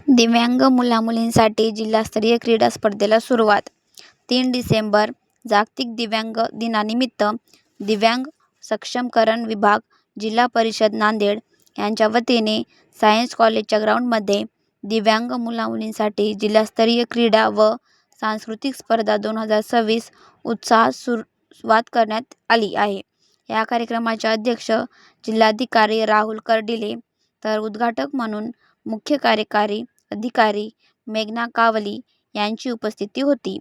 दिव्यांग मुला-मुलींसाठी जिल्हास्तरीय क्रीडा स्पर्धेला सुरुवात. 3 डिसेंबर जागतिक दिव्यांग दिनानिमित्त दिव्यांग सक्षमीकरण विभाग, जिल्हा परिषद नांदेड यांच्या वतीने सायन्स कॉलेजच्या ग्राउंडमध्ये दिव्यांग मुला-मुलींसाठी जिल्हास्तरीय क्रीडा व सांस्कृतिक स्पर्धा 2026 उत्साहात सुरुवात करण्यात आली आहे. या कार्यक्रमाचे अध्यक्ष जिल्हाधिकारी राहुल कर्डिले तर उद्घाटक म्हणून मुख्य कार्यकारी अधिकारी मेघना कावली यांची उपस्थिती होती.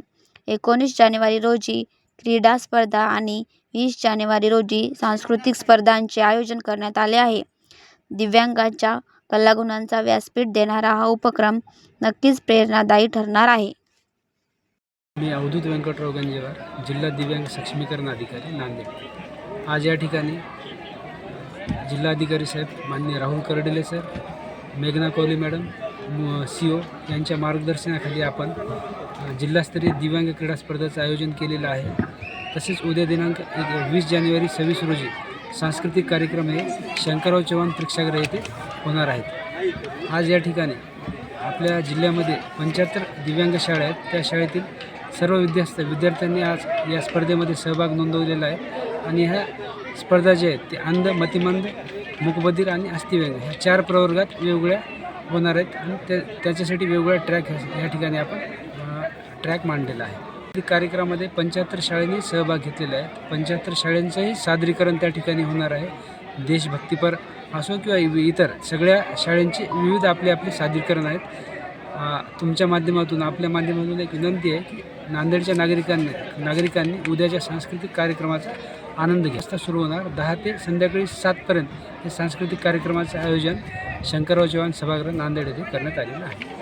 19 जानेवारी रोजी क्रीडा स्पर्धा आणि 20 जानेवारी रोजी सांस्कृतिक स्पर्धांचे आयोजन करण्यात आले आहे. दिव्यांगांच्या कलागुणांचा व्यासपीठ देणारा हा उपक्रम नक्कीच प्रेरणादायी ठरणार आहे. मी अवधूत व्यंकटराव गंजेवार, जिल्हा दिव्यांग सक्षमीकरण अधिकारी नांदेड. आज या ठिकाणी जिल्हाधिकारी साहेब माननीय राहुल कर्डिले सर, मेघना कोहली मॅडम, CO यांच्या मार्गदर्शनाखाली आपण जिल्हास्तरीय दिव्यांग क्रीडा स्पर्धेचं आयोजन केलेलं आहे. तसेच उद्या दिनांक 20 जानेवारी 26 रोजी सांस्कृतिक कार्यक्रम हे शंकरराव चव्हाण प्रेक्षागृह येथे होणार आहेत. आज या ठिकाणी आपल्या जिल्ह्यामध्ये 75 दिव्यांग शाळा आहेत. त्या शाळेतील सर्व विद्यार्थ्यांनी आज या स्पर्धेमध्ये सहभाग नोंदवलेला आहे. आणि ह्या स्पर्धा ज्या आहेत ते अंध, मतिमंद, मूकबधिर आणि अस्थिव्यंग ह्या 4 प्रवर्गात वेगवेगळ्या होणार आहेत. आणि त्याच्यासाठी वेगवेगळ्या ट्रॅक या ठिकाणी आपण ट्रॅक मांडलेला आहे. कार्यक्रमामध्ये 75 शाळांनी सहभाग घेतलेला आहे. 75 शाळांचंही सादरीकरण त्या ठिकाणी होणार आहे. देशभक्तीपर असो किंवा इतर सगळ्या शाळांचे विविध आपले सादरीकरण आहेत. तुमच्या माध्यमातून, आपल्या माध्यमातून एक विनंती आहे की नांदेडच्या नागरिकांनी उद्याच्या सांस्कृतिक कार्यक्रमाचा आनंद घ्या. सुरू होणार 10 ते संध्याकाळी 7 पर्यंत हे सांस्कृतिक कार्यक्रमाचं आयोजन शंकरराव चव्हाण सभागृह नांदेड येथे करण्यात आलेलं आहे.